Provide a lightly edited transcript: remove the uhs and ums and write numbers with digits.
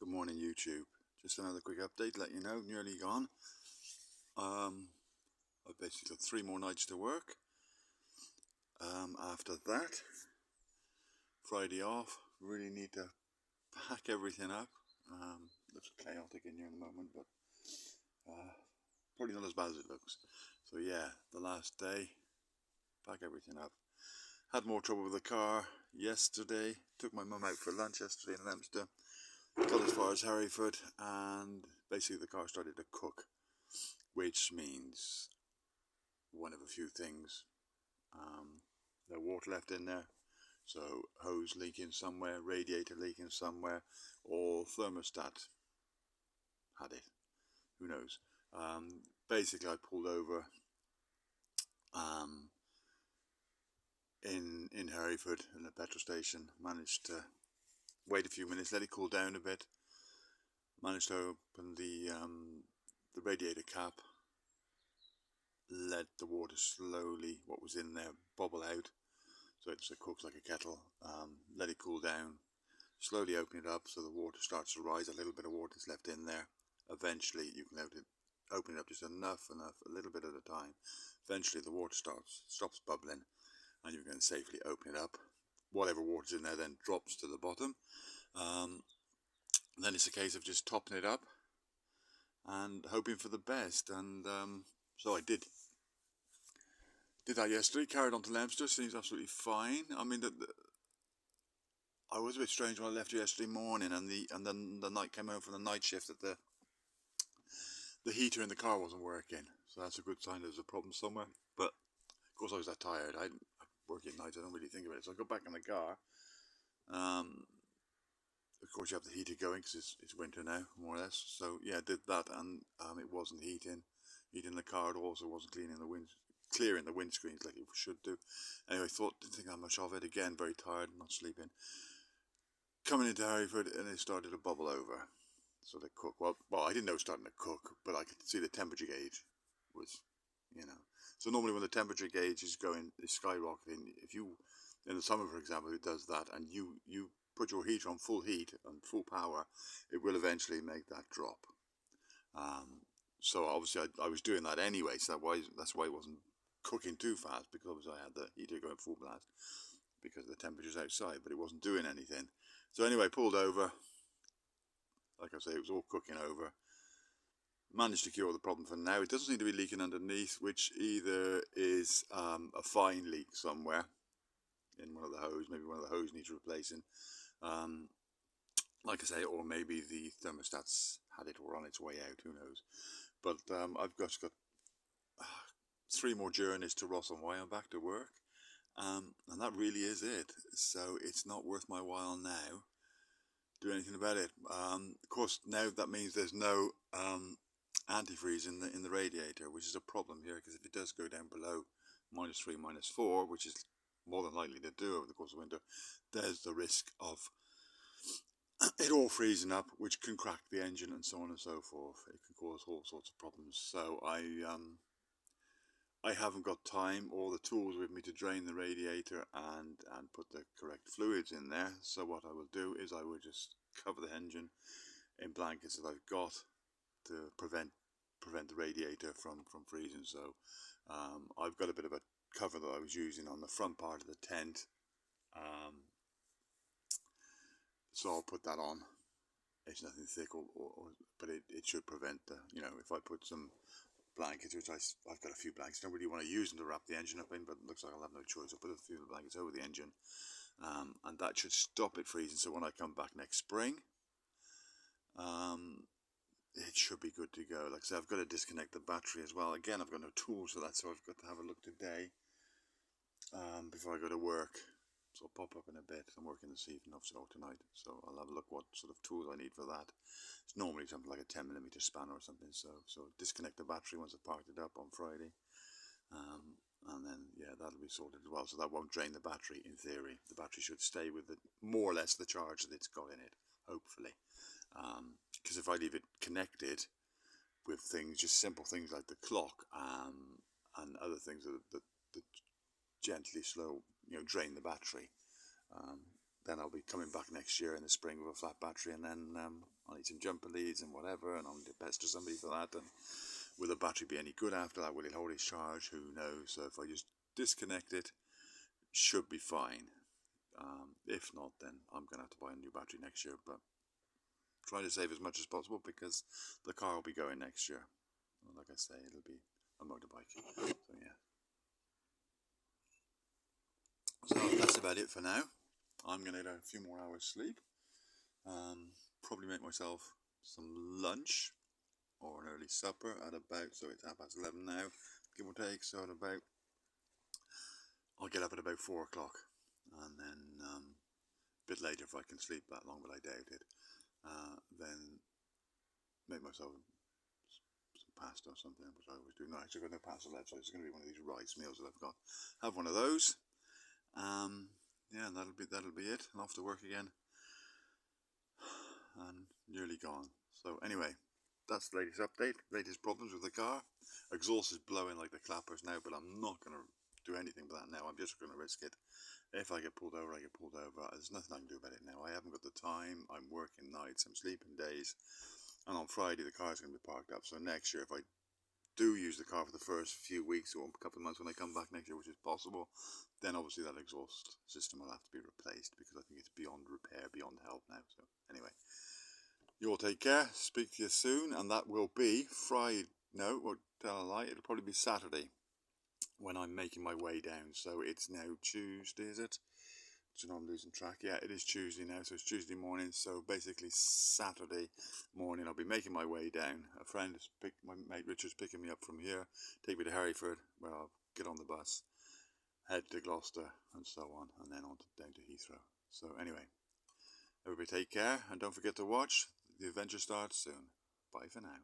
Good morning, YouTube. Just another quick update, let you know, nearly gone. I've basically got 3 more nights to work. After that, Friday off. Really need to pack everything up. Looks chaotic in here in the moment, but probably not as bad as it looks. So yeah, the last day, pack everything up. Had more trouble with the car yesterday. Took my mum out for lunch yesterday in Leominster. Got as far as Hereford, and basically the car started to cook, which means one of a few things. There's water left in there, so hose leaking somewhere, radiator leaking somewhere, or thermostat had it. Who knows? Basically, I pulled over in Hereford in a petrol station. Managed to wait a few minutes, let it cool down a bit. Managed to open the radiator cap. Let the water slowly, what was in there, bubble out, so it cooks like a kettle. Let it cool down, slowly open it up so the water starts to rise. A little bit of water is left in there. Eventually you can open it up just enough, a little bit at a time. Eventually the water stops bubbling, and you can safely open it up. Whatever water's in there then drops to the bottom. Then it's a case of just topping it up and hoping for the best, and so I did that yesterday. Carried on to Leominster. Seems absolutely fine. I mean, I was a bit strange when I left yesterday morning, and then the night came over from the night shift that the heater in the car wasn't working. So that's a good sign there's a problem somewhere. But of course I was that tired. I work at night. I don't really think about it. So I got back in the car. Of course you have the heater going because it's winter now, more or less. So yeah, I did that, and it wasn't heating the car at all. So it wasn't clearing the windscreens like it should do. Anyway, didn't think that much of it. Again, very tired, not sleeping. Coming into Hereford, and it started to bubble over. So the cook, well, I didn't know it was starting to cook, but I could see the temperature gauge was, So normally when the temperature gauge is skyrocketing, if you, in the summer for example, it does that, and you put your heater on full heat and full power, it will eventually make that drop. So obviously I was doing that anyway, so that's why it wasn't cooking too fast, because obviously I had the heater going full blast because of the temperatures outside, but it wasn't doing anything. So anyway, pulled over. Like I say, it was all cooking over. Managed to cure the problem for now. It doesn't seem to be leaking underneath, which either is a fine leak somewhere in one of the hose. Maybe one of the hose needs replacing. Like I say, or maybe the thermostat's had it or on its way out. Who knows? But I've got 3 more journeys to Ross on Wye. I'm back to work, and that really is it. So it's not worth my while now do anything about it. Of course, now that means there's no antifreeze in the radiator, which is a problem here, because if it does go down below -3, -4, which is more than likely to do over the course of winter, there's the risk of it all freezing up, which can crack the engine and so on and so forth. It can cause all sorts of problems. So I haven't got time or the tools with me to drain the radiator and put the correct fluids in there. So what I will do is I will just cover the engine in blankets that I've got to prevent the radiator from freezing. So I've got a bit of a cover that I was using on the front part of the tent. So I'll put that on. It's nothing thick, but it should prevent the, if I put some blankets, which I've got a few blankets. I don't really want to use them to wrap the engine up in, but it looks like I'll have no choice. I'll put a few blankets over the engine, and that should stop it freezing. So when I come back next spring, it should be good to go. Like I said, I've got to disconnect the battery as well. Again, I've got no tools for that, so I've got to have a look today before I go to work. So I'll pop up in a bit. I'm working this evening, obviously, or tonight, so I'll have a look what sort of tools I need for that. It's normally something like a 10mm spanner or something. So disconnect the battery once I've parked it up on Friday, and then yeah, that'll be sorted as well. So that won't drain the battery. In theory, the battery should stay with more or less the charge that it's got in it, hopefully. Because if I leave it connected with things, just simple things like the clock and other things that gently slow, drain the battery, then I'll be coming back next year in the spring with a flat battery, and then I'll need some jumper leads and whatever, and I'll need to pester somebody for that. And will the battery be any good after that? Will it hold its charge? Who knows? So if I just disconnect it, should be fine. If not, then I'm going to have to buy a new battery next year, but try to save as much as possible because the car will be going next year. Like I say, it'll be a motorbike. So yeah. So that's about it for now. I'm going to get a few more hours sleep. Probably make myself some lunch or an early supper at about, so it's 11:30 now, give or take. So at about, I'll get up at about 4 o'clock, and then a bit later if I can sleep that long, but I doubt it. Then make myself some pasta or something, which I always do. No, actually I've got no pasta left, so it's going to be one of these rice meals that I've got. Have one of those. Yeah, and that'll be it. And off to work again. And nearly gone. So anyway, that's the latest update. Latest problems with the car. Exhaust is blowing like the clappers now, but I'm not going to do anything with that now. I'm just going to risk it. If I get pulled over, I get pulled over. There's nothing I can do about it now. I haven't got the time. I'm working nights. I'm sleeping days. And on Friday, the car's going to be parked up. So next year, if I do use the car for the first few weeks or a couple of months when I come back next year, which is possible, then obviously that exhaust system will have to be replaced because I think it's beyond repair, beyond help now. So anyway, you all take care. Speak to you soon, and that will be Friday. No, well, tell a lie. It'll probably be Saturday when I'm making my way down. So it's now Tuesday, is it? Do you know I'm losing track? Yeah, it is Tuesday now, so it's Tuesday morning. So basically Saturday morning I'll be making my way down. A friend, my mate Richard's picking me up from here, take me to Harryford, where I'll get on the bus, head to Gloucester and so on, and then down to Heathrow. So anyway, everybody take care, and don't forget to watch. The adventure starts soon. Bye for now.